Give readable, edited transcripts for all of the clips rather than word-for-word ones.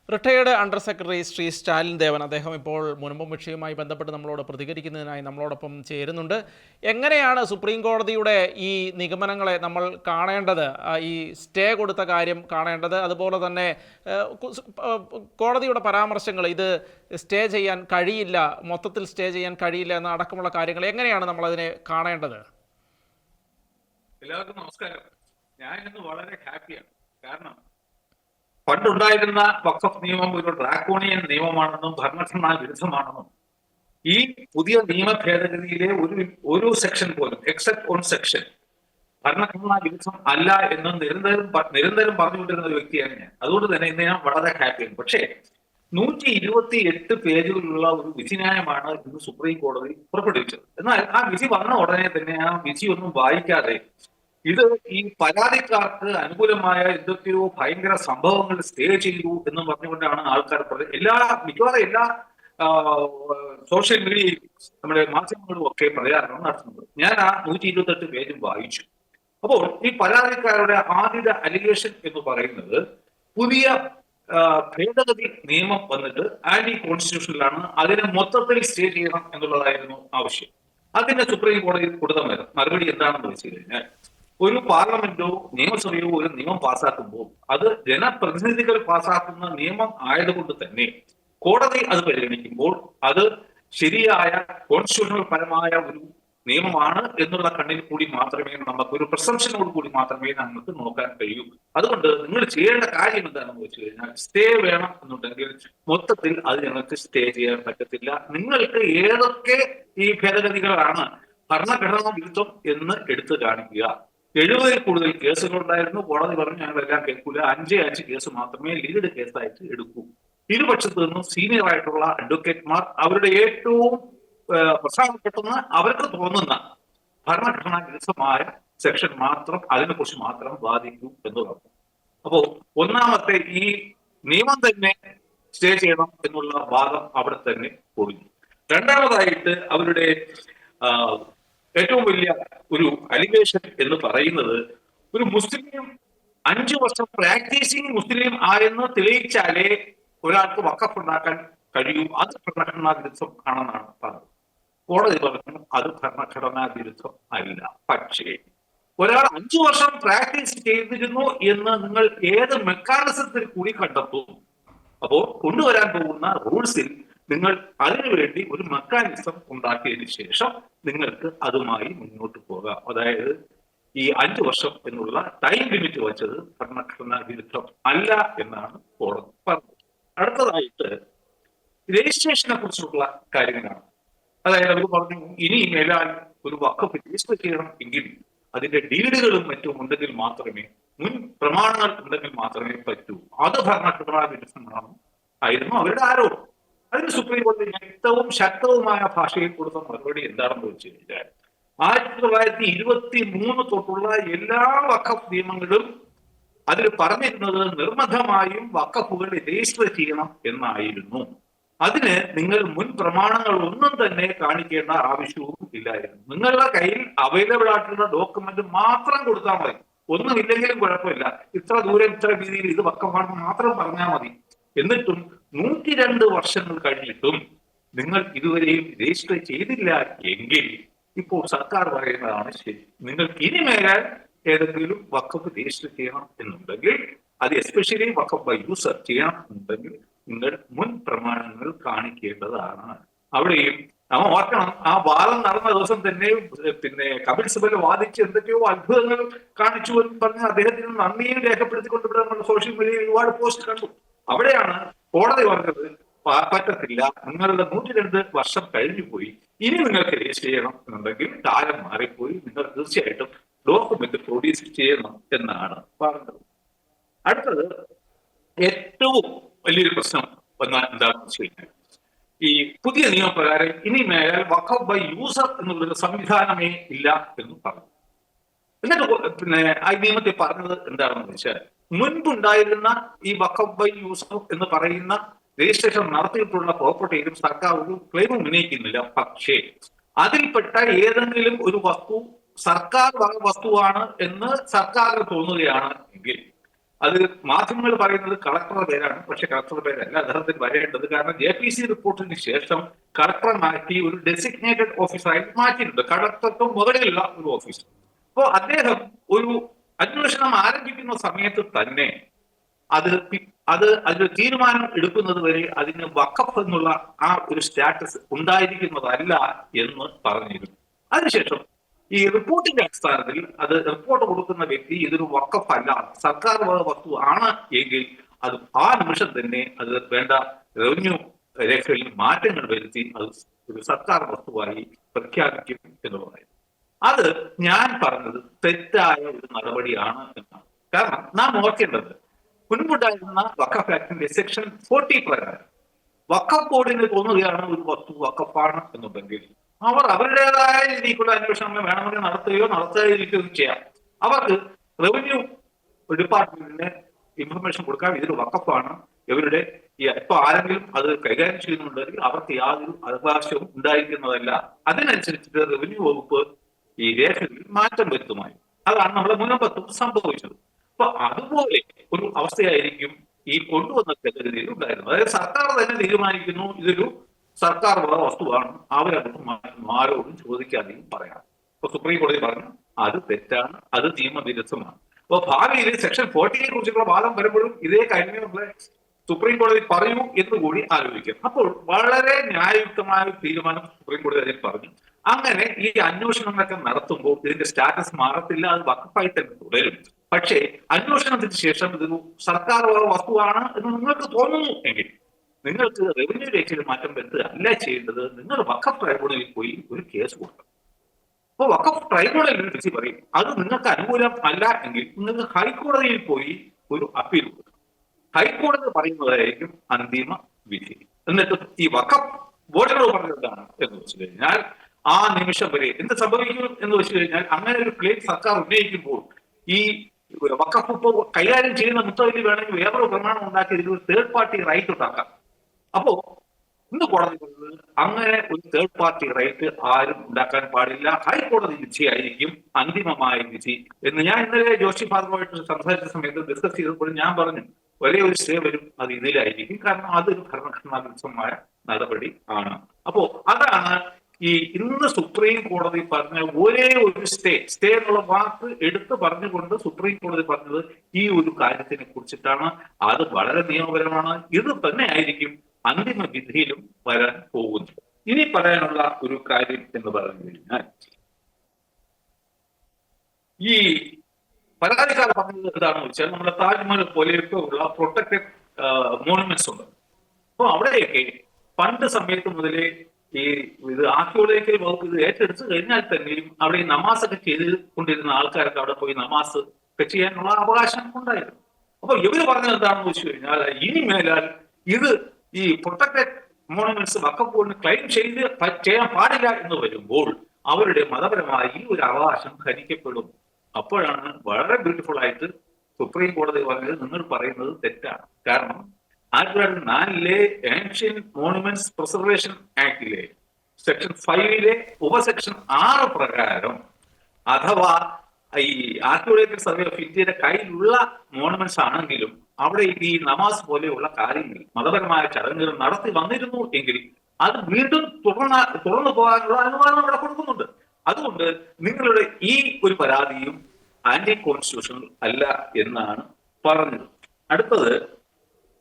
Retired under secretary Shri Stalin Devan അദ്ദേഹം ഇപ്പോൾ മുൻപും വിഷയവുമായി ബന്ധപ്പെട്ട് നമ്മളോട് പ്രതികരിക്കുന്നതിനായി നമ്മളോടൊപ്പം ചേരുന്നുണ്ട്. എങ്ങനെയാണ് സുപ്രീം കോടതിയുടെ ഈ നിഗമനങ്ങളെ നമ്മൾ കാണേണ്ടത്, ഈ സ്റ്റേ കൊടുത്ത കാര്യം കാണേണ്ടത്, അതുപോലെ തന്നെ കോടതിയുടെ പരാമർശങ്ങൾ ഇത് സ്റ്റേ ചെയ്യാൻ കഴിയില്ല, മൊത്തത്തിൽ സ്റ്റേ ചെയ്യാൻ കഴിയില്ല എന്ന അടക്കമുള്ള കാര്യങ്ങൾ എങ്ങനെയാണ് നമ്മളതിനെ കാണേണ്ടത്? എല്ലാവർക്കും നമസ്കാരം. ഞാൻ ഇന്ന് വളരെ ഹാപ്പിയാണ്. കാരണം പണ്ടുണ്ടായിരുന്ന വഖഫ് നിയമം ഒരു ഡ്രാക്കോണിയൻ നിയമമാണെന്നും ഭരണഘടനാ വിരുദ്ധമാണെന്നും ഈ പുതിയ നിയമ ഭേദഗതിയിലെ ഒരു സെക്ഷൻ പോലും എക്സെപ്റ്റ് ഓൺ സെക്ഷൻ ഭരണഘടനാ വിരുദ്ധം അല്ല എന്ന് നിരന്തരം പറഞ്ഞുകൊണ്ടിരുന്ന ഒരു വ്യക്തിയാണ് ഞാൻ. അതുകൊണ്ട് തന്നെ ഇന്ന് ഞാൻ വളരെ ഹാപ്പിയാണ്. പക്ഷേ 128 പേജുകളുള്ള ഒരു വിധിന്യായമാണ് ഇന്ന് സുപ്രീം കോടതി പുറപ്പെടുവിച്ചത്. എന്നാൽ ആ വിധി വന്ന ഉടനെ തന്നെ ആ വിധി ഒന്നും വായിക്കാതെ ഇത് ഈ പരാതിക്കാർക്ക് അനുകൂലമായ എന്തൊക്കെയോ ഭയങ്കര സംഭവങ്ങൾ സ്റ്റേ ചെയ്തു എന്ന് പറഞ്ഞുകൊണ്ടാണ് ആൾക്കാർ മിക്കവാറും എല്ലാ സോഷ്യൽ മീഡിയയിൽ നമ്മുടെ മാധ്യമങ്ങളും ഒക്കെ പ്രചാരണം നടത്തുന്നത്. ഞാൻ ആ 128 പേജും വായിച്ചു. അപ്പോൾ ഈ പരാതിക്കാരുടെ ആദ്യത്തെ അലിഗേഷൻ എന്ന് പറയുന്നത് പുതിയ ഭേദഗതി നിയമം വന്നിട്ട് ആന്റി കോൺസ്റ്റിറ്റ്യൂഷനിലാണ്, അതിനെ മൊത്തത്തിൽ സ്റ്റേ ചെയ്യണം എന്നുള്ളതായിരുന്നു ആവശ്യം. അതിന്റെ സുപ്രീം കോടതി കൊടുത്ത മറുപടി എന്താണെന്ന് വെച്ച് കഴിഞ്ഞാൽ, ഒരു പാർലമെന്റോ നിയമസഭയോ ഒരു നിയമം പാസ്സാക്കുമ്പോൾ അത് ജനപ്രതിനിധികൾ പാസ്സാക്കുന്ന നിയമം ആയതുകൊണ്ട് തന്നെ കോടതി അത് പരിഗണിക്കുമ്പോൾ അത് ശരിയായ കോൺസ്റ്റിറ്റ്യൂഷണൽ പരമായ ഒരു നിയമമാണ് എന്നുള്ള കണ്ണിൽ കൂടി മാത്രമേ നമുക്ക്, ഒരു പ്രസംഷനോട് കൂടി മാത്രമേ നമുക്ക് നോക്കാൻ കഴിയൂ. അതുകൊണ്ട് നിങ്ങൾ ചെയ്യേണ്ട കാര്യം എന്താണെന്ന് വെച്ച് കഴിഞ്ഞാൽ, സ്റ്റേ വേണം എന്നുണ്ടെങ്കിൽ മൊത്തത്തിൽ അത് ഞങ്ങൾക്ക് സ്റ്റേ ചെയ്യാൻ പറ്റത്തില്ല. നിങ്ങൾക്ക് ഏതൊക്കെ ഈ ഭേദഗതികളാണ് ഭരണഘടനാ വിരുദ്ധം എന്ന് എടുത്തു കാണിക്കുക. 70-ൽ കൂടുതൽ കേസുകൾ ഉണ്ടായിരുന്നു. കോടതി പറഞ്ഞു ഞങ്ങളെല്ലാം കേൾക്കൂല, 5 കേസ് മാത്രമേ ലീഡ് കേസായിട്ട് എടുക്കൂ. ഇരുപക്ഷത്തു നിന്നും സീനിയർ ആയിട്ടുള്ള അഡ്വക്കേറ്റ്മാർ അവരുടെ ഏറ്റവും പ്രധാനപ്പെട്ടെന്ന് അവർക്ക് തോന്നുന്ന ഭരണഘടനാ വിരുദ്ധമായ സെക്ഷൻ മാത്രം, അതിനെക്കുറിച്ച് മാത്രം ബാധിക്കൂ എന്ന് പറഞ്ഞു. അപ്പോ ഒന്നാമത്തെ ഈ നിയമം തന്നെ സ്റ്റേ ചെയ്യണം എന്നുള്ള വാദം അവിടെ തന്നെ പൊളിഞ്ഞു. രണ്ടാമതായിട്ട് അവരുടെ ഏറ്റവും വലിയ ഒരു അലിഗേഷൻ എന്ന് പറയുന്നത്, ഒരു മുസ്ലിം 5 വർഷം പ്രാക്ടീസിങ് മുസ്ലിം ആയെന്ന് തെളിയിച്ചാലേ ഒരാൾക്ക് വഖഫ് ഉണ്ടാക്കാൻ കഴിയൂ, അത് ഭരണഘടനാ വിരുദ്ധം ആണെന്നാണ് പറഞ്ഞത്. കോടതി പറഞ്ഞു അത് ഭരണഘടനാ വിരുദ്ധം അല്ല. പക്ഷേ ഒരാൾ 5 വർഷം പ്രാക്ടീസ് ചെയ്തിരുന്നു എന്ന് നിങ്ങൾ ഏത് മെക്കാനിസത്തിൽ കൂടി കണ്ടെത്തും? അപ്പോൾ കൊണ്ടുവരാൻ പോകുന്ന റൂൾസിൽ നിങ്ങൾ അതിനുവേണ്ടി ഒരു മെക്കാനിസം ഉണ്ടാക്കിയതിനു ശേഷം നിങ്ങൾക്ക് അതുമായി മുന്നോട്ട് പോകാം. അതായത് ഈ 5 വർഷം എന്നുള്ള ടൈം ലിമിറ്റ് വെച്ചത് ഭരണഘടനാ വിരുദ്ധം അല്ല എന്നാണ് കോടതി പറഞ്ഞത്. അടുത്തതായിട്ട് രജിസ്ട്രേഷനെ കുറിച്ചുള്ള കാര്യങ്ങളാണ്. അതായത് അവർ പറഞ്ഞു, ഇനി മേലാൽ ഒരു വഖഫ് രജിസ്റ്റർ ചെയ്യണം എങ്കിൽ അതിന്റെ ഡീഡുകളും മറ്റും ഉണ്ടെങ്കിൽ മാത്രമേ, മുൻ പ്രമാണങ്ങൾ ഉണ്ടെങ്കിൽ മാത്രമേ പറ്റൂ. അത് ഭരണഘടനാ വിരുദ്ധമാണ് ആയിരുന്നു അവരുടെ ആരോപണം. അതിന് സുപ്രീം കോടതി വ്യക്തവും ശക്തവുമായ ഭാഷയിൽ കൊടുത്ത മറുപടി എന്താണെന്ന് വെച്ച് കഴിഞ്ഞാൽ, 1923 തൊട്ടുള്ള എല്ലാ വഖഫ് നിയമങ്ങളും അതിൽ പറഞ്ഞിരുന്നത് നിർബന്ധമായും വഖഫുകൾ രജിസ്റ്റർ ചെയ്യണം എന്നായിരുന്നു. അതിന് നിങ്ങൾ മുൻ പ്രമാണങ്ങൾ ഒന്നും തന്നെ കാണിക്കേണ്ട ആവശ്യവും ഇല്ലായിരുന്നു. നിങ്ങളുടെ കയ്യിൽ അവൈലബിൾ ആയിട്ടുള്ള ഡോക്യുമെന്റ് മാത്രം കൊടുത്താൽ മതി. ഒന്നുമില്ലെങ്കിലും കുഴപ്പമില്ല, ഇത്ര ദൂരം ഇത്ര രീതിയിൽ ഇത് വഖഫാണെന്ന് മാത്രം പറഞ്ഞാൽ മതി. എന്നിട്ടും 102 വർഷങ്ങൾ കഴിഞ്ഞിട്ടും നിങ്ങൾ ഇതുവരെയും രജിസ്റ്റർ ചെയ്തില്ല എങ്കിൽ ഇപ്പോൾ സർക്കാർ പറയുന്നതാണ് ശരി. നിങ്ങൾക്ക് ഇനി മേലാൽ ഏതെങ്കിലും വഖഫ് രജിസ്റ്റർ ചെയ്യണം എന്നുണ്ടെങ്കിൽ, അത് എസ്പെഷ്യലി വഖഫ് ബൈ യൂസർ ചെയ്യണം എന്നുണ്ടെങ്കിൽ നിങ്ങൾ മുൻ പ്രമാണങ്ങൾ കാണിക്കേണ്ടതാണ്. അവിടെയും നമ്മൾ ഓർക്കണം, ആ വാദം നടന്ന ദിവസം തന്നെ പിന്നെ കപിൽ സിബൽ വാദിച്ച് എന്തൊക്കെയോ അത്ഭുതങ്ങൾ കാണിച്ചു എന്ന് പറഞ്ഞ് അദ്ദേഹത്തിന് നന്ദിയും രേഖപ്പെടുത്തിക്കൊണ്ട് ഇവിടെ നമ്മൾ സോഷ്യൽ മീഡിയയിൽ ഒരുപാട് പോസ്റ്റ് കണ്ടു. അവിടെയാണ് കോടതി പറഞ്ഞത് പറ്റത്തില്ല, നിങ്ങളുടെ 102 വർഷം കഴിഞ്ഞു പോയി, ഇനി നിങ്ങൾക്ക് രജിസ്റ്റർ ചെയ്യണം എന്നുണ്ടെങ്കിൽ കാലം മാറിപ്പോയി, നിങ്ങൾ തീർച്ചയായിട്ടും ഡോക്യുമെന്റ് പ്രൊഡ്യൂസ് ചെയ്യണം എന്നാണ് പറഞ്ഞത്. അടുത്തത് ഏറ്റവും വലിയൊരു പ്രശ്നം എന്താണെന്ന് വെച്ച് കഴിഞ്ഞാൽ, ഈ പുതിയ നിയമപ്രകാരം ഇനി മേലാൽ വഖഫ് ബൈ യൂസർ എന്നുള്ളൊരു സംവിധാനമേ ഇല്ല എന്ന് പറഞ്ഞു. എന്നിട്ട് പിന്നെ ആ നിയമത്തിൽ പറഞ്ഞത് എന്താണെന്ന് വെച്ചാൽ, മുൻപുണ്ടായിരുന്ന ഈ വഖഫ് ബൈ യൂസർ എന്ന് പറയുന്ന രജിസ്ട്രേഷൻ നടത്തിയിട്ടുള്ള പ്രോപ്പർട്ടിയിലും സർക്കാർ ഒരു ക്ലെയിമും ഉന്നയിക്കുന്നില്ല. പക്ഷേ അതിൽപ്പെട്ട ഏതെങ്കിലും ഒരു വസ്തു സർക്കാർ വസ്തുവാണ് എന്ന് സർക്കാരിന് തോന്നുകയാണ് എങ്കിൽ അത് മാധ്യമങ്ങൾ പറയുന്നത് കളക്ടറുടെ പേരാണ്, പക്ഷെ കളക്ടറുടെ പേരല്ല അദ്ദേഹത്തിന് വരേണ്ടത്. കാരണം JPC റിപ്പോർട്ടിന് ശേഷം കളക്ടറെ മാറ്റി ഒരു ഡെസിഗ്നേറ്റഡ് ഓഫീസറായി മാറ്റിയിട്ടുണ്ട്, കളക്ടർക്ക് മുകളിലുള്ള ഒരു ഓഫീസർ. അപ്പോൾ അദ്ദേഹം ഒരു അന്വേഷണം ആരംഭിക്കുന്ന സമയത്ത് തന്നെ അത് അതിൽ തീരുമാനം എടുക്കുന്നത് വരെ അതിന് വഖഫ് എന്നുള്ള ആ ഒരു സ്റ്റാറ്റസ് ഉണ്ടായിരിക്കുന്നതല്ല എന്ന് പറഞ്ഞിരുന്നു. അതിനുശേഷം ഈ റിപ്പോർട്ടിന്റെ അടിസ്ഥാനത്തിൽ അത് റിപ്പോർട്ട് കൊടുക്കുന്ന വ്യക്തി ഇതൊരു വഖഫ് അല്ല, സർക്കാർ വസ്തു ആണ് എങ്കിൽ അത് ആ നിമിഷം തന്നെ അത് വേണ്ട റവന്യൂ രേഖകളിൽ മാറ്റങ്ങൾ വരുത്തി അത് ഒരു സർക്കാർ വസ്തുവായി പ്രഖ്യാപിക്കും എന്ന് പറയുന്നു. അത് ഞാൻ പറഞ്ഞത് തെറ്റായ ഒരു നടപടിയാണ് എന്നാണ്. കാരണം നാം ഓർക്കേണ്ടത് മുൻപുണ്ടായിരുന്ന വഖഫ് ആക്ടിന്റെ സെക്ഷൻ 40 പ്രകാരം വഖഫ് ബോർഡിന് തോന്നുകയാണ് ഒരു വസ്തു വഖഫാണ് എന്നുണ്ടെങ്കിൽ അവർ അവരുടേതായ രീതിക്കുള്ള അന്വേഷണങ്ങൾ വേണമെങ്കിൽ നടത്തുകയോ നടത്താതിരിക്കുകയോ ചെയ്യാം. അവർക്ക് റവന്യൂ ഡിപ്പാർട്ട്മെന്റിന് ഇൻഫർമേഷൻ കൊടുക്കാം, ഇതൊരു വഖഫാണ്, ഇവരുടെ ഇപ്പൊ ആരെങ്കിലും അത് കൈകാര്യം ചെയ്യുന്നുണ്ടെങ്കിൽ അവർക്ക് യാതൊരു അവകാശവും ഉണ്ടായിരിക്കുന്നതല്ല. അതിനനുസരിച്ചിട്ട് റവന്യൂ വകുപ്പ് ഈ രേഖകളിൽ മാറ്റം വരുത്തുമായി. അതാണ് നമ്മുടെ മുനമ്പത്തും സംഭവിച്ചത്. അപ്പൊ അതുപോലെ ഒരു അവസ്ഥയായിരിക്കും ഈ കൊണ്ടുവന്ന ഭേദഗതിയിൽ ഉണ്ടായിരുന്നത്. അതായത് സർക്കാർ തന്നെ തീരുമാനിക്കുന്നു ഇതൊരു സർക്കാർ വസ്തുവാണ്, അവരത് ആരോടും ചോദിക്കാതെയും പറയാം. ഇപ്പൊ സുപ്രീം കോടതി പറഞ്ഞു അത് തെറ്റാണ്, അത് നിയമവിരുദ്ധമാണ്. അപ്പൊ ഭാവിയിൽ സെക്ഷൻ 40 കുറിച്ചുള്ള വാദം വരുമ്പോഴും ഇതേ കാര്യം നമ്മളെ സുപ്രീം കോടതി പറയൂ എന്ന് കൂടി ആലോചിക്കും. അപ്പോൾ വളരെ ന്യായയുക്തമായ തീരുമാനം സുപ്രീം കോടതി അതിൽ പറഞ്ഞു. അങ്ങനെ ഈ അന്വേഷണങ്ങളൊക്കെ നടത്തുമ്പോൾ ഇതിന്റെ സ്റ്റാറ്റസ് മാറത്തില്ല, അത് വഖഫായി തന്നെ തുടരും. പക്ഷേ അന്വേഷണത്തിന് ശേഷം ഇതൊരു സർക്കാർ വസ്തുവാണ് എന്ന് നിങ്ങൾക്ക് തോന്നുന്നു എങ്കിൽ നിങ്ങൾക്ക് റവന്യൂ രേഖയിൽ മാറ്റം വരുത്തുക അല്ല ചെയ്യേണ്ടത്, നിങ്ങൾ വഖഫ് ട്രൈബ്യൂണലിൽ പോയി ഒരു കേസ് കൊടുക്കണം. അപ്പോൾ വഖഫ് ട്രൈബ്യൂണലിൽ വിളിച്ച് പറയും അത് നിങ്ങൾക്ക് അനുകൂലം അല്ല എങ്കിൽ നിങ്ങൾക്ക് ഹൈക്കോടതിയിൽ പോയി ഒരു അപ്പീൽ കൊടുക്കണം. ഹൈക്കോടതി പറയുന്നതായിരിക്കും അന്തിമ വിധി. എന്നിട്ട് ഈ വഖഫ് ബോർഡിനോട് പറഞ്ഞതാണ് എന്ന് വെച്ച് കഴിഞ്ഞാൽ ആ നിമിഷം വരെ എന്ത് സംഭവിക്കും എന്ന് വെച്ച് കഴിഞ്ഞാൽ അങ്ങനെ ഒരു ക്ലെയിം സർക്കാർ ഉന്നയിക്കുമ്പോൾ ഈ വഖഫ് ഇപ്പോൾ കൈകാര്യം ചെയ്യുന്ന മുത്തവലി വേണമെങ്കിൽ വേറൊരു പ്രമാണം ഉണ്ടാക്കി ഇതിൽ ഒരു തേർഡ് പാർട്ടി റൈറ്റ് ഉണ്ടാക്കാം. അപ്പോ ഇന്ന് കോടതി പറഞ്ഞത് അങ്ങനെ ഒരു തേർഡ് പാർട്ടി റൈറ്റ് ആരും ഉണ്ടാക്കാൻ പാടില്ല, ഹൈക്കോടതി വിധിയായിരിക്കും അന്തിമമായ വിധി എന്ന് ഞാൻ ഇന്നലെ ജോഷി ഫാദറുമായിട്ട് സംസാരിച്ച സമയത്ത് ഡിസ്കസ് ചെയ്തപ്പോൾ ഞാൻ പറഞ്ഞു ഒരേ ഒരു സ്റ്റേ വരും, അത് ഇതിലായിരിക്കും. കാരണം അതൊരു ഭരണഘടനാവിരുദ്ധമായ നടപടി ആണ്. അപ്പോ അതാണ് ഈ ഇന്ന് സുപ്രീം കോടതി പറഞ്ഞ ഒരേ ഒരു സ്റ്റേ എന്നുള്ള വാക്ക് എടുത്തു പറഞ്ഞുകൊണ്ട് സുപ്രീം കോടതി പറഞ്ഞത് ഈ ഒരു കാര്യത്തിനെ കുറിച്ചിട്ടാണ്. അത് വളരെ നിയമപരമാണ്. ഇത് തന്നെ ആയിരിക്കും അന്തിമ വിധിയിലും വരാൻ പോകുന്നത്. ഇനി പറയാനുള്ള ഒരു കാര്യം എന്ന് പറഞ്ഞു കഴിഞ്ഞാൽ ഈ പരാതിക്കാർ പറഞ്ഞത് എന്താണെന്ന് വെച്ചാൽ നമ്മുടെ താജ്മഹൽ പോലെയൊക്കെ ഉള്ള പ്രൊട്ടക്റ്റഡ് മോണുമെന്റ്സ് ഉണ്ട്. അപ്പൊ അവിടെയൊക്കെ പണ്ട് സമയത്ത് മുതലേ ഈ ഇത് ആർക്കിയോളജിക്കൽ വകുപ്പ് ഇത് ഏറ്റെടുത്ത് കഴിഞ്ഞാൽ തന്നെയും അവിടെ ഈ നമാസ് ഒക്കെ ചെയ്തുകൊണ്ടിരുന്ന ആൾക്കാർക്ക് അവിടെ പോയി നമാസ് ഒക്കെ ചെയ്യാനുള്ള അവകാശം ഉണ്ടായിരുന്നു. അപ്പൊ ഇവര് പറഞ്ഞത് എന്താണെന്ന് വെച്ച് കഴിഞ്ഞാൽ ഇനി മേലാൽ ഇത് ഈ പ്രൊട്ടക്റ്റഡ് മോണുമെന്റ്സ് വഖഫ് ബോർഡിന് ക്ലെയിം ചെയ്യാൻ പാടില്ല എന്ന് വരുമ്പോൾ അവരുടെ മതപരമായ ഈ ഒരു അവകാശം ഹനിക്കപ്പെടും. അപ്പോഴാണ് വളരെ ബ്യൂട്ടിഫുൾ ആയിട്ട് സുപ്രീം കോടതി പറഞ്ഞത് നിങ്ങൾ പറയുന്നത് തെറ്റാണ്. കാരണം 1904 ഏൻഷ്യൻ മോണുമെന്റ്സ് പ്രിസർവേഷൻ ആക്ടിലെ സെക്ഷൻ 5 ഉപസെക്ഷൻ 6 പ്രകാരം അഥവാ ഈ ആർക്കിയോളജിക്കൽ സർവേ ഓഫ് ഇന്ത്യയുടെ കയ്യിലുള്ള മോണുമെന്റ്സ് ആണെങ്കിലും അവിടെ ഈ നമാസ് പോലെയുള്ള കാര്യങ്ങൾ മതപരമായ ചടങ്ങുകൾ നടത്തി വന്നിരുന്നു എങ്കിൽ അത് വീണ്ടും തുറന്നു പോകാനുള്ള അനുവാദം അവിടെ കൊടുക്കുന്നുണ്ട്. അതുകൊണ്ട് നിങ്ങളുടെ ഈ ഒരു പരാതിയും ആന്റി കോൺസ്റ്റിറ്റ്യൂഷണൽ അല്ല എന്നാണ് പറഞ്ഞത്. അടുത്തത്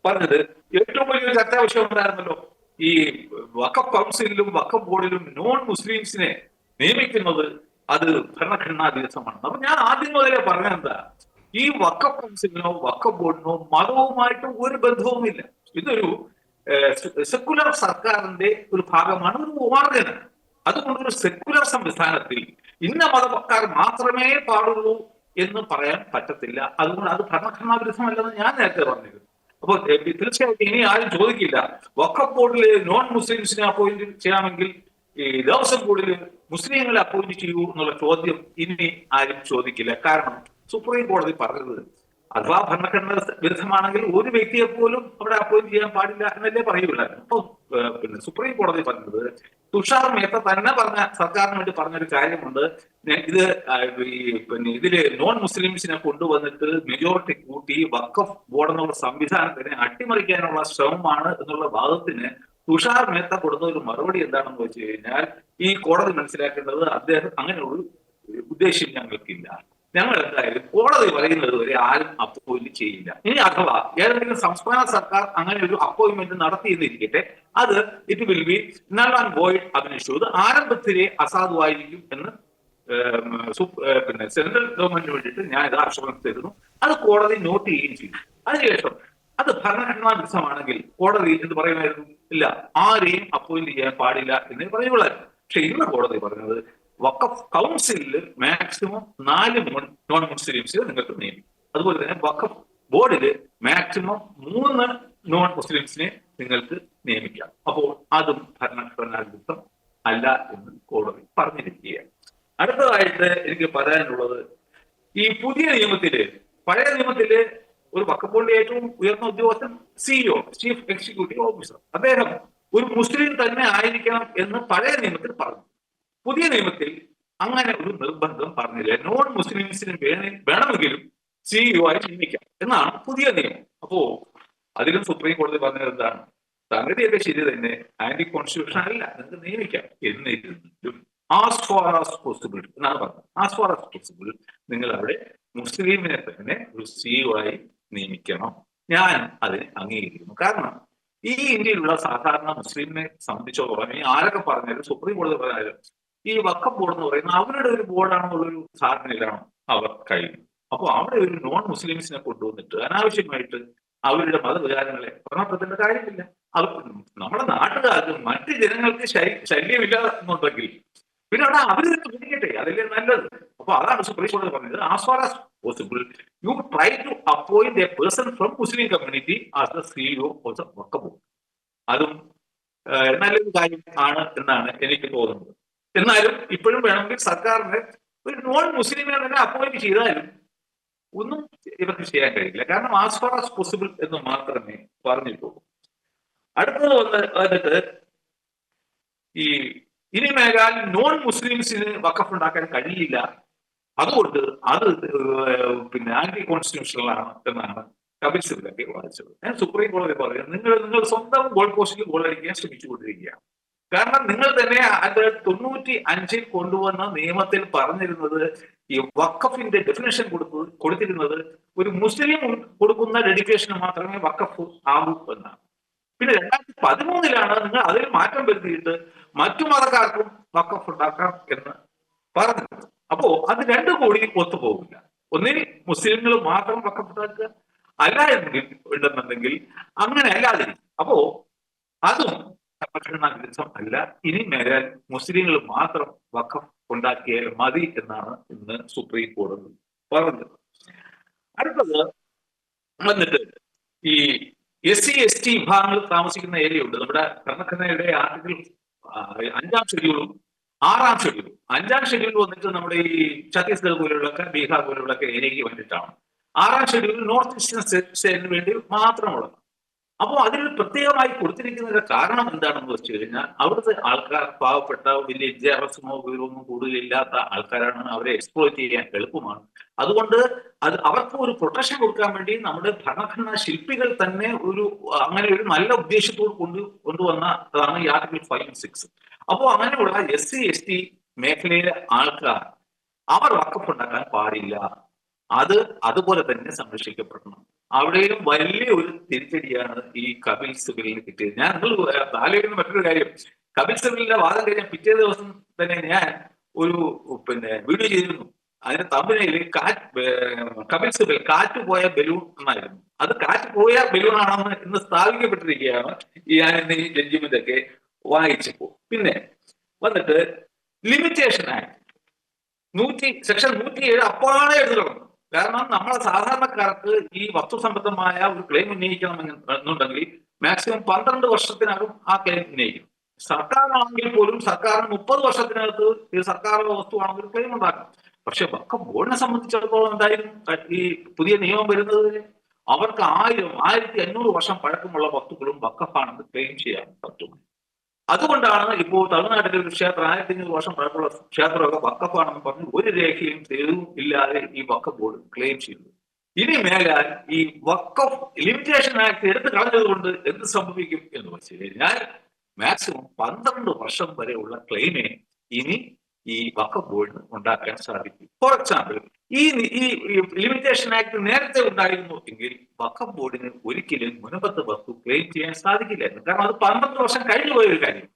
പറഞ്ഞത് ഏറ്റവും വലിയൊരു ചർച്ചാ വിഷയം ഉണ്ടായിരുന്നല്ലോ, ഈ വഖഫ് കൗൺസിലിലും വഖഫ് ബോർഡിലും നോൺ മുസ്ലിംസിനെ നിയമിക്കുന്നത് അത് ഭരണഘടനാ വിരുദ്ധമാണ്. അപ്പൊ ഞാൻ ആദ്യം മുതലേ പറഞ്ഞെന്താ, ഈ വഖഫ് കൗൺസിലിനോ വഖഫ് ബോർഡിനോ മതവുമായിട്ട് ഒരു ബന്ധവുമില്ല. ഇതൊരു സെക്കുലർ സർക്കാരിന്റെ ഒരു ഭാഗമാണ്, ഒരു ഉപാർജനം. അതുകൊണ്ട് ഒരു സെക്കുലർ സംവിധാനത്തിൽ ഇന്ന മതക്കാർ മാത്രമേ പാടുള്ളൂ എന്ന് പറയാൻ പറ്റത്തില്ല. അതുകൊണ്ട് അത് ഭരണഘടനാ വിരുദ്ധമല്ലെന്ന് ഞാൻ നേരത്തെ പറഞ്ഞിരുന്നു. അപ്പോൾ തീർച്ചയായിട്ടും ഇനി ആരും ചോദിക്കില്ല വഖഫ് ബോർഡിൽ നോൺ മുസ്ലിംസിനെ അപ്പോയിന്റ് ചെയ്യാമെങ്കിൽ ഈ ദേവസ്വം ബോർഡിൽ മുസ്ലിങ്ങളെ അപ്പോയിന്റ് ചെയ്യൂ എന്നുള്ള ചോദ്യം ഇനി ആരും ചോദിക്കില്ല. കാരണം സുപ്രീം കോടതി പറഞ്ഞത് അഥവാ ഭരണഘടന വിരുദ്ധമാണെങ്കിൽ ഒരു വ്യക്തിയെ പോലും അവിടെ അപ്പോയിന്റ് ചെയ്യാൻ പാടില്ല എന്നല്ലേ പറയുകയുള്ളായിരുന്നു. അപ്പൊ പിന്നെ സുപ്രീം കോടതി പറഞ്ഞത് തുഷാർ മേത്ത തന്നെ പറഞ്ഞ സർക്കാരിന് വേണ്ടി പറഞ്ഞൊരു കാര്യമുണ്ട്. ഇത് ഈ ഇതില് നോൺ മുസ്ലിംസിനെ കൊണ്ടുവന്നിട്ട് മെജോറിറ്റി കൂട്ടി വഖഫ് ബോർഡ് എന്നുള്ള സംവിധാനത്തിനെ അട്ടിമറിക്കാനുള്ള ശ്രമമാണ് എന്നുള്ള വാദത്തിന് തുഷാർ മേത്ത കൊടുത്ത ഒരു മറുപടി എന്താണെന്ന് വെച്ച് കഴിഞ്ഞാൽ, ഈ കോടതി മനസ്സിലാക്കേണ്ടത് അദ്ദേഹം അങ്ങനെ ഒരു ഉദ്ദേശ്യം ഞങ്ങൾക്കില്ല. ഞങ്ങൾ എന്തായാലും കോടതി പറയുന്നത് വരെ ആരും അപ്പോയിന്റ് ചെയ്യില്ല. ഇനി അഥവാ ഏതെങ്കിലും സംസ്ഥാന സർക്കാർ അങ്ങനെ ഒരു അപ്പോയിന്റ്മെന്റ് നടത്തിയെന്നിരിക്കട്ടെ, അത് it will be null and void അഭിനിഷേധ്, ആരംഭത്തിലെ അസാധുവായിരിക്കും എന്ന് സെൻട്രൽ ഗവൺമെന്റിന് വേണ്ടിയിട്ട് ഞാൻ ഇത് ആശ്വാസം തരുന്നു. അത് കോടതി നോട്ട് ചെയ്യുകയും ചെയ്തു. അതിനുശേഷം അത് ഭരണഘടനാ വിരുദ്ധമാണെങ്കിൽ കോടതി എന്ന് പറയുമായിരുന്നു, ഇല്ല ആരെയും അപ്പോയിന്റ് ചെയ്യാൻ പാടില്ല എന്ന് പറയുകയുള്ളായിരുന്നു. പക്ഷെ ഇന്ന് കോടതി പറഞ്ഞത് വഖഫ് കൗൺസിലിൽ മാക്സിമം 4 നോൺ മുസ്ലിംസിനെ നിങ്ങൾക്ക് നിയമിക്കും. അതുപോലെ തന്നെ വഖഫ് ബോർഡിൽ മാക്സിമം 3 നോൺ മുസ്ലിംസിനെ നിങ്ങൾക്ക് നിയമിക്കാം. അപ്പോൾ അതും ഭരണഘടനാ വിരുദ്ധം അല്ല എന്ന് കോടതി പറഞ്ഞിരിക്കുകയാണ്. അടുത്തതായിട്ട് എനിക്ക് പറയാനുള്ളത്, ഈ പുതിയ നിയമത്തില്, പഴയ നിയമത്തില് ഒരു വഖഫ് ബോർഡിലെ ഏറ്റവും ഉയർന്ന ഉദ്യോഗസ്ഥൻ സിഇഒ, ചീഫ് എക്സിക്യൂട്ടീവ് ഓഫീസർ, അദ്ദേഹം ഒരു മുസ്ലിം തന്നെ ആയിരിക്കണം എന്ന് പഴയ നിയമത്തിൽ പറഞ്ഞു. പുതിയ നിയമത്തിൽ അങ്ങനെ ഒരു നിർബന്ധം പറഞ്ഞില്ല. നോൺ മുസ്ലിംസിന് വേണമെങ്കിലും സിഇഒ ആയി നിയമിക്കാം എന്നാണ് പുതിയ നിയമം. അപ്പോ അതിലും സുപ്രീം കോടതി പറഞ്ഞത് എന്താണ്? സംഗതിയൊക്കെ ശരി തന്നെ, ആന്റി കോൺസ്റ്റിറ്റ്യൂഷൻ അല്ല, നിങ്ങൾക്ക് നിയമിക്കാം. എന്നിരുന്നിട്ടും ആസ് ഫാർ ആസ് പോസിബിൾ എന്നാണ് പറഞ്ഞത്. ആസ് ഫാർ ആസ് പോസിബിൾ നിങ്ങൾ അവിടെ മുസ്ലിമിനെ തന്നെ ഒരു സിഇഒ ആയി നിയമിക്കണം. ഞാൻ അതിനെ അംഗീകരിക്കുന്നു. കാരണം ഈ ഇന്ത്യയിലുള്ള സാധാരണ മുസ്ലിമിനെ സംബന്ധിച്ചോളം ആരൊക്കെ പറഞ്ഞാലും, സുപ്രീം കോടതി പറഞ്ഞാലും, ഈ വഖഫ് ബോർഡ് എന്ന് പറയുന്നത് അവരുടെ ഒരു ബോർഡാണെന്നുള്ളൊരു ധാരണയിലാണ് അവർ കഴിയുന്നത്. അപ്പോൾ അവിടെ ഒരു നോൺ മുസ്ലിംസിനെ കൊണ്ടുവന്നിട്ട് അനാവശ്യമായിട്ട് അവരുടെ മതവികാരങ്ങളെ പ്രവർത്തനത്തിന്റെ കാര്യമില്ല. അവർ നമ്മുടെ നാട്ടുകാർക്ക് മറ്റ് ജനങ്ങൾക്ക് ശല്യമില്ല എന്നുണ്ടെങ്കിൽ പിന്നെ അവിടെ അവർ പിടിക്കട്ടെ, അതല്ലേ നല്ലത്. അപ്പൊ അതാണ് സുപ്രീം കോടതി പറഞ്ഞത്, as far as possible you try to appoint a person from Muslim community as the CEO of the Waqf board. അതും നല്ലൊരു കാര്യം ആണ് എന്നാണ് എനിക്ക് തോന്നുന്നത്. എന്നാലും ഇപ്പോഴും വേണമെങ്കിൽ സർക്കാരിന് ഒരു നോൺ മുസ്ലിമിനെ തന്നെ അപ്പോയിന്റ് ചെയ്താലും ഒന്നും ഇവർക്ക് ചെയ്യാൻ കഴിയില്ല. കാരണം ആസ് ഫാർ ആസ് പോസിബിൾ എന്ന് മാത്രമേ പറഞ്ഞിട്ടുള്ളൂ. അടുത്തത് വന്നിട്ട് ഈ ഇനി മേലാൽ നോൺ മുസ്ലിംസിന് വഖഫ് ഉണ്ടാക്കാൻ കഴിയില്ല, അതുകൊണ്ട് അത് ആന്റി കോൺസ്റ്റിറ്റ്യൂഷണൽ ആണ് എന്നാണ് കപിൽ സിബലൊക്കെ വാദിച്ചത്. ഞാൻ സുപ്രീം കോടതി പറയുന്നത്, നിങ്ങൾ സ്വന്തം ഗോൾ പോസ്റ്റിൽ ഗോൾ അടിക്കാൻ ശ്രമിച്ചുകൊണ്ടിരിക്കുകയാണ്. കാരണം നിങ്ങൾ തന്നെ 1995 കൊണ്ടുവന്ന നിയമത്തിൽ പറഞ്ഞിരുന്നത്, ഈ വഖഫിന്റെ ഡെഫിനേഷൻ കൊടുത്തിരുന്നത് ഒരു മുസ്ലിം കൊടുക്കുന്ന ഡെഡിക്കേഷന് മാത്രമേ വഖഫ് ആകൂ എന്നാണ്. പിന്നെ 2013 നിങ്ങൾ അതിൽ മാറ്റം വരുത്തിയിട്ട് മറ്റു മതക്കാർക്കും വഖഫ് ഉണ്ടാക്കാം എന്ന് പറഞ്ഞത്. അപ്പോ അത് രണ്ടും കൂടി ഒത്തുപോകില്ല. ഒന്നിൽ മുസ്ലിങ്ങൾ മാത്രം വഖഫ് ഉണ്ടാക്കുക, അല്ല ഉണ്ടെന്നുണ്ടെങ്കിൽ അങ്ങനെ അല്ലാതെ. അപ്പോ അതും ഭരണഘടനാ വിരുദ്ധം അല്ല. ഇനി മേലാൽ മുസ്ലിങ്ങൾ മാത്രം വഖഫ് ഉണ്ടാക്കിയാൽ മതി എന്നാണ് ഇന്ന് സുപ്രീം കോടതി പറഞ്ഞത്. അടുത്തത് വന്നിട്ട് ഈ SC/ST വിഭാഗങ്ങളിൽ താമസിക്കുന്ന ഏരിയയുണ്ട്. നമ്മുടെ ഭരണഘടനയുടെ ആർട്ടിക്കിൾ 5-ാം ഷെഡ്യൂളും 6-ാം ഷെഡ്യൂളും. 5-ാം ഷെഡ്യൂൾ വന്നിട്ട് നമ്മുടെ ഈ ഛത്തീസ്ഗഡ് പോലെയുള്ളൊക്കെ, ബീഹാർ പോലെയുള്ളൊക്കെ ഏരിയയ്ക്ക് വേണ്ടിയിട്ടാണ്. 6-ാം ഷെഡ്യൂൾ നോർത്ത് ഈസ്റ്റേൺ സ്റ്റേറ്റിന് വേണ്ടി മാത്രമുള്ളത്. അപ്പോൾ അതിൽ പ്രത്യേകമായി കൊടുത്തിരിക്കുന്നതിന്റെ കാരണം എന്താണെന്ന് വെച്ച് കഴിഞ്ഞാൽ, അവിടുത്തെ ആൾക്കാർ പാവപ്പെട്ട, വലിയ വിദ്യാഭ്യാസമോ വിവരമൊന്നും കൂടുതലില്ലാത്ത ആൾക്കാരാണ്. അവരെ എക്സ്പ്ലോയിറ്റ് ചെയ്യാൻ എളുപ്പമാണ്. അതുകൊണ്ട് അവർക്ക് ഒരു പ്രൊട്ടക്ഷൻ കൊടുക്കാൻ വേണ്ടി നമ്മുടെ ഭരണഘടനാ ശില്പികൾ തന്നെ അങ്ങനെ ഒരു നല്ല ഉദ്ദേശത്തോട് കൊണ്ടുവന്നതാണ് ഈ ആർട്ടിക്കിൾ 5-6. അപ്പോൾ അങ്ങനെയുള്ള SC/ST മേഖലയിലെ ആൾക്കാർ അവർ വഖഫ് ഉണ്ടാക്കാൻ പാടില്ല. അത് അതുപോലെ തന്നെ സംരക്ഷിക്കപ്പെടണം. അവിടെയും വലിയ ഒരു തിരിച്ചടിയാണ് ഈ കപിൽ സിബലിന് കിട്ടിയത്. ഞാൻ ആലോചിക്കുന്ന മറ്റൊരു കാര്യം, കപിൽ സിബലിന്റെ വാദം കഴിഞ്ഞ പിറ്റേ ദിവസം തന്നെ ഞാൻ ഒരു വീഡിയോ ചെയ്തിരുന്നു. അതിന്റെ തമ്പനയിൽ കപിൽ സിബൽ കാറ്റ് പോയ ബലൂൺ എന്നായിരുന്നു. അത് കാറ്റ് പോയ ബലൂൺ ആണെന്ന് ഇന്ന് സ്ഥാപിക്കപ്പെട്ടിരിക്കുകയാണ് ഞാൻ ഇന്ന് ഈ ജഡ്ജിമെന്റ് ഒക്കെ വായിച്ചപ്പോ. പിന്നെ വന്നിട്ട് ലിമിറ്റേഷൻ ആക്ട് സെക്ഷൻ 107 അപ്പാടെ എടുത്തു തുടങ്ങും. കാരണം നമ്മളെ സാധാരണക്കാർക്ക് ഈ വസ്തുസംബന്ധമായ ഒരു ക്ലെയിം ഉന്നയിക്കണം എന്നുണ്ടെങ്കിൽ മാക്സിമം 12 വർഷത്തിനകം ആ ക്ലെയിം ഉന്നയിക്കും. സർക്കാരാണെങ്കിൽ പോലും സർക്കാരിന് 30 വർഷത്തിനകത്ത് ഇത് സർക്കാർ വസ്തുവാണെങ്കിൽ ക്ലെയിം ഉണ്ടാക്കാം. പക്ഷെ വഖഫ് ബോർഡിനെ സംബന്ധിച്ചിടത്തോളം എന്തായാലും ഈ പുതിയ നിയമം വരുന്നത് അവർക്ക് 1000-1500 വർഷം പഴക്കമുള്ള വസ്തുക്കളും വഖഫാണെന്ന് ക്ലെയിം ചെയ്യാൻ പറ്റും. അതുകൊണ്ടാണ് ഇപ്പോൾ തമിഴ്നാട്ടിലെ ഒരു ക്ഷേത്രം 1500 വർഷം പഴക്കമുള്ള ക്ഷേത്രമൊക്കെ വക്കഫാണെന്ന് പറഞ്ഞ് ഒരു രേഖയും തെളിവും ഇല്ലാതെ ഈ വക്കഫ് ബോർഡ് ക്ലെയിം ചെയ്തു. ഇനി മേലാൽ ഈ വക്കഫ് ലിമിറ്റേഷൻ ആക്ട് എടുത്തു കളഞ്ഞതുകൊണ്ട് എന്ത് സംഭവിക്കും എന്ന് വെച്ച് കഴിഞ്ഞാൽ മാക്സിമം 12 വർഷം വരെയുള്ള ക്ലെയിമേ ഇനി ഈ വക്കഫ് ബോർഡിന് ഉണ്ടാക്കാൻ സാധിക്കും. ഫോർ എക്സാമ്പിൾ, ഈ ലിമിറ്റേഷൻ ആക്ട് നേരത്തെ ഉണ്ടായിരുന്നു എങ്കിൽ വക്കഫ് ബോർഡിന് ഒരിക്കലും മുൻപത്തെ വസ്തു ക്ലെയിം ചെയ്യാൻ സാധിക്കില്ലായിരുന്നു. കാരണം അത് 12 വർഷം കഴിഞ്ഞു പോയ ഒരു കാര്യം.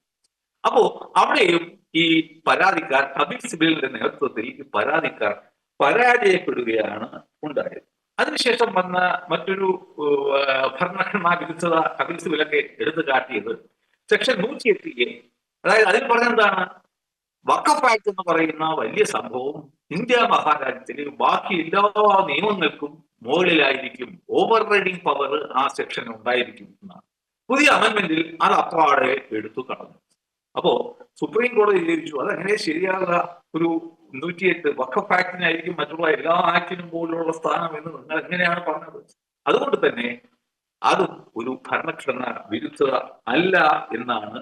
അപ്പോ അവിടെയും ഈ പരാതിക്കാർ കപിൽ സിബലിന്റെ നേതൃത്വത്തിൽ ഈ പരാതിക്കാർ പരാജയപ്പെടുകയാണ് ഉണ്ടായത്. അതിനുശേഷം വന്ന മറ്റൊരു ഭരണഘടനാ വിരുദ്ധത കപിൽ സിബലൊക്കെ എടുത്തു കാട്ടിയത് സെക്ഷൻ 108A, അതായത് അതിൽ പറഞ്ഞെന്താണ്, വഖഫ് ആക്ട് എന്ന് പറയുന്ന വലിയ സംഭവം ഇന്ത്യ മഹാരാജ്യത്തിലെ ബാക്കി എല്ലാ നിയമങ്ങൾക്കും മുകളിലായിരിക്കും, ഓവർ റൈഡിംഗ് പവർ ആ സെക്ഷൻ ഉണ്ടായിരിക്കും എന്നാണ്. പുതിയ അമെന്റ്മെന്റിൽ അത് അപ്പാടെ എടുത്തു കളഞ്ഞു. അപ്പോ സുപ്രീം കോടതി വിചാരിച്ചു അതെങ്ങനെ ശരിയാകുക, ഒരു 108 വഖഫ് ആക്ടിനായിരിക്കും മറ്റുള്ള എല്ലാ ആക്ടിനും പോലുള്ള സ്ഥാനം എന്ന് നിങ്ങൾ എങ്ങനെയാണ് പറഞ്ഞത്? അതുകൊണ്ട് തന്നെ അതും ഒരു ഭരണഘടനാ വിരുദ്ധത അല്ല എന്നാണ്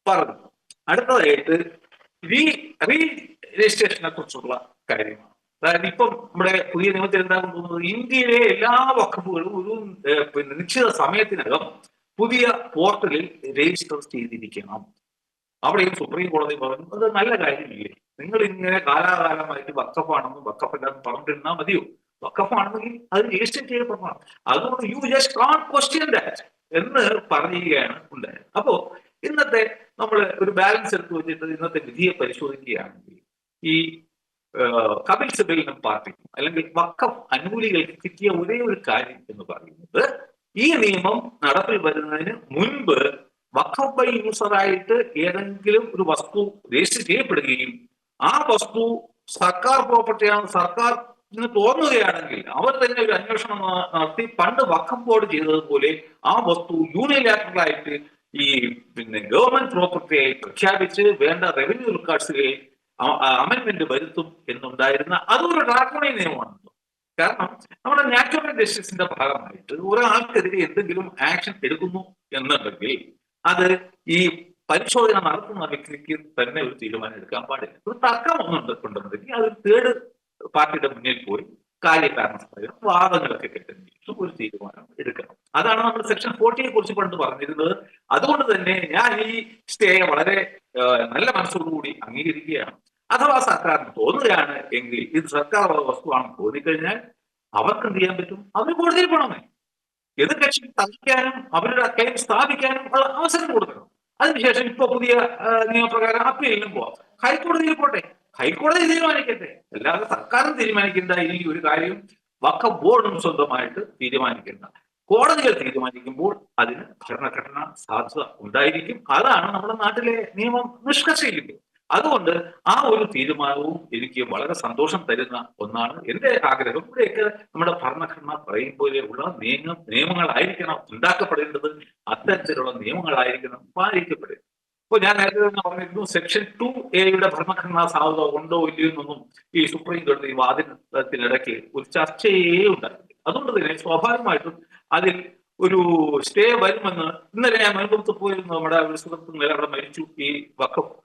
പറഞ്ഞത്. അടുത്തതായിട്ട് റീ രജിസ്ട്രേഷനെ കുറിച്ചുള്ള കാര്യമാണ്. അതായത് ഇപ്പം നമ്മുടെ പുതിയ നിയമത്തിൽ എന്താ കൊണ്ടുവന്നത്, ഇന്ത്യയിലെ എല്ലാ വഖഫുകളും ഒരു നിശ്ചിത സമയത്തിനകം പുതിയ പോർട്ടലിൽ രജിസ്റ്റർ ചെയ്തിരിക്കണം. അവിടെയും സുപ്രീം കോടതി പറഞ്ഞു അത് നല്ല കാര്യമില്ലേ, നിങ്ങൾ ഇങ്ങനെ കാലാകാലമായിട്ട് വഖഫാണെന്നും വഖഫല്ലാന്നും പറഞ്ഞിരുന്നാൽ മതിയോ? വഖഫാണെന്നെങ്കിൽ അത് രജിസ്റ്റർ ചെയ്യപ്പെടണം. അതുകൊണ്ട് you just can't question that എന്ന് പറയുകയാണ് ഉണ്ടായത്. അപ്പോ ഇന്നത്തെ നമ്മൾ ഒരു ബാലൻസ് എടുത്തു വെച്ചിട്ട് ഇന്നത്തെ വിധിയെ പരിശോധിക്കുകയാണെങ്കിൽ ഈ കപിൽ സിബലിനും പാർട്ടിക്കും അല്ലെങ്കിൽ വഖഫ് അനുകൂലികൾക്ക് കിട്ടിയ ഒരേ ഒരു കാര്യം എന്ന് പറയുന്നത്, ഈ നിയമം നടപ്പിൽ വരുന്നതിന് മുൻപ് വഖഫ് ബൈ യൂസറായിട്ട് ഏതെങ്കിലും ഒരു വസ്തു രജിസ്റ്റർ ചെയ്യപ്പെടുകയും ആ വസ്തു സർക്കാർ പ്രോപ്പർട്ടിയാണ്, സർക്കാരിന് തോന്നുകയാണെങ്കിൽ അവർ തന്നെ ഒരു അന്വേഷണം നടത്തി പണ്ട് വഖഫ് ബോർഡ് ചെയ്തതുപോലെ ആ വസ്തു യൂണിലാറ്ററലായിട്ട് ഈ ഗവൺമെന്റ് പ്രോപ്പർട്ടിയായി പ്രഖ്യാപിച്ച് വേണ്ട റവന്യൂ റെക്കോർഡ്സുകളിൽ അമെന്റ്മെന്റ് വരുത്തും എന്നുണ്ടായിരുന്ന അതൊരു ഡ്രാക്കോണിയൻ നിയമമാണ്. കാരണം നമ്മുടെ നാച്ചുറൽ ജസ്റ്റിസിന്റെ ഭാഗമായിട്ട് ഒരാൾക്കെതിരെ എന്തെങ്കിലും ആക്ഷൻ എടുക്കുന്നു എന്നുണ്ടെങ്കിൽ അത് ഈ പരിശോധന നടത്തുന്ന വ്യക്തിക്ക് തന്നെ ഒരു തീരുമാനം എടുക്കാൻ പാടില്ല. ഒരു തർക്കം ഒന്നുണ്ടെങ്കിൽ അത് തേർഡ് പാർട്ടിയുടെ മുന്നിൽ പോയി കാര്യകാരണ വാദങ്ങളൊക്കെ കെട്ടുന്ന ഒരു തീരുമാനം എടുക്കണം. അതാണ് നമ്മൾ സെക്ഷൻ 40 കുറിച്ച് പണ്ട് പറഞ്ഞിരുന്നത്. അതുകൊണ്ട് തന്നെ ഞാൻ ഈ സ്റ്റേയെ വളരെ നല്ല മനസ്സോടുകൂടി അംഗീകരിക്കുകയാണ്. അഥവാ സർക്കാരിന് തോന്നുകയാണ് എങ്കിൽ ഇത് സർക്കാർ വസ്തുവാണെന്ന് തോന്നിക്കഴിഞ്ഞാൽ അവർക്ക് എന്ത് ചെയ്യാൻ പറ്റും, അവർ കോടതിയിൽ പോകണമേ, എതിർ കക്ഷി തർക്കിക്കാനും അവരുടെ ക്ലെയിം സ്ഥാപിക്കാനും ഉള്ള അവസരം കൊടുക്കണം. അതിനുശേഷം ഇപ്പൊ പുതിയ നിയമപ്രകാരം അപ്പീലിനും പോവാം, ഹൈക്കോടതിയിൽ പോട്ടെ, ഹൈക്കോടതി തീരുമാനിക്കട്ടെ. അല്ലാതെ സർക്കാരും തീരുമാനിക്കേണ്ട ഈ ഒരു കാര്യം വഖഫ് ബോർഡും സ്വന്തമായിട്ട് തീരുമാനിക്കേണ്ട. കോടതികൾ തീരുമാനിക്കുമ്പോൾ അതിന് ഭരണഘടനാ സാധുത ഉണ്ടായിരിക്കും. അതാണ് നമ്മുടെ നാട്ടിലെ നിയമം നിഷ്കർഷിക്കുന്നത്. അതുകൊണ്ട് ആ ഒരു തീരുമാനവും എനിക്ക് വളരെ സന്തോഷം തരുന്ന ഒന്നാണ്. എന്റെ ആഗ്രഹം ഇവിടെയൊക്കെ നമ്മുടെ ഭരണഘടന പറയും പോലെയുള്ള നിയമങ്ങളായിരിക്കണം ഉണ്ടാക്കപ്പെടേണ്ടത്, അത്തരത്തിലുള്ള നിയമങ്ങളായിരിക്കണം പാലിക്കപ്പെടേണ്ടത്. ഇപ്പൊ ഞാൻ നേരത്തെ തന്നെ പറഞ്ഞിരുന്നു, സെക്ഷൻ 2A ഭരണഘടനാ സാധുത ഉണ്ടോ ഇല്ലയോ എന്നൊന്നും ഈ സുപ്രീം കോടതി വാദത്തിനിടയ്ക്ക് ഒരു ചർച്ചയേ ഉണ്ടായില്ല. അതുകൊണ്ട് തന്നെ സ്വാഭാവികമായിട്ടും അതിൽ ഒരു സ്റ്റേ വരുമെന്ന് ഇന്നലെ ഞാൻ മലപ്പുറത്ത് പോയിരുന്നു. നമ്മുടെ ഒരു സുഹൃത്ത് നിലവിടെ മരിച്ചു. ഈ വഖഫ്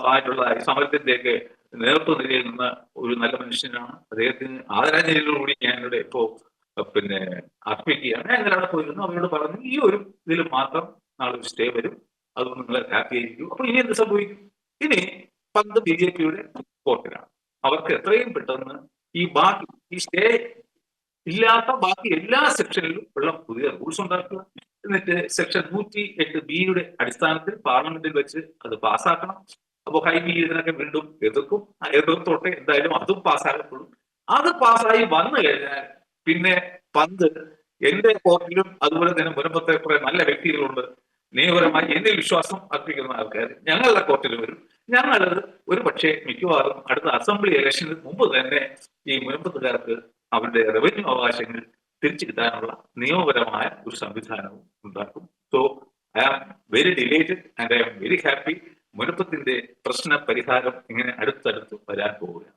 ആയിട്ടുള്ള സമരത്തിന്റെയൊക്കെ നേതൃത്വ നിലയിൽ നിന്ന് ഒരു നല്ല മനുഷ്യനാണ്. അദ്ദേഹത്തിന് ആദരാഞ്ജലിയോടുകൂടി ഞാനിവിടെ ഇപ്പോ അർപ്പിക്കുകയാണ്. ഞാൻ ഇന്നലെ അവിടെ പോയിരുന്നു. അവരോട് പറഞ്ഞു ഈ ഒരു ഇതിൽ മാത്രം നാളെ ഒരു സ്റ്റേ വരും, അതുകൊണ്ട് നിങ്ങൾ ഹാപ്പി ആയിരിക്കും. അപ്പൊ ഇനി എന്ത് സംഭവിക്കും? ഇനി പന്ത് BJPയുടെ കോർട്ടിലാണ്. അവർക്ക് എത്രയും പെട്ടെന്ന് ഈ സ്റ്റേ ഇല്ലാത്ത ബാക്കി എല്ലാ സെക്ഷനിലും ഉള്ള പുതിയ റൂൾസ് ഉണ്ടാക്കുക. എന്നിട്ട് സെക്ഷൻ 108B അടിസ്ഥാനത്തിൽ പാർലമെന്റിൽ വെച്ച് അത് പാസ്സാക്കണം. അപ്പോൾ ഹൈബി ഇതിനൊക്കെ വീണ്ടും എതിർത്തോട്ടെ, എന്തായാലും അതും പാസ്സാക്കപ്പെടും. അത് പാസ്സായി വന്നു കഴിഞ്ഞാൽ പിന്നെ പന്ത് എന്റെ കോർട്ടിലും അതുപോലെ തന്നെ മുൻപത്തെ കുറെ നല്ല വ്യക്തികളുണ്ട്, നിയമപരമായി എന്നിൽ വിശ്വാസം അർപ്പിക്കുന്ന ആൾക്കാർ ഞങ്ങളുടെ കോർട്ടിൽ വരും. ഞങ്ങളത് ഒരു പക്ഷേ മിക്കവാറും അടുത്ത അസംബ്ലി ഇലക്ഷന് മുമ്പ് തന്നെ ഈ മുൻപത്തുകാർക്ക് അവരുടെ റവന്യൂ അവകാശങ്ങൾ തിരിച്ചു കിട്ടാനുള്ള നിയമപരമായ ഒരു സംവിധാനവും ഉണ്ടാക്കും. So I am very delighted and I am very happy. മുൻപത്തിന്റെ പ്രശ്ന പരിഹാരം ഇങ്ങനെ അടുത്തടുത്ത് വരാൻ പോവുകയാണ്.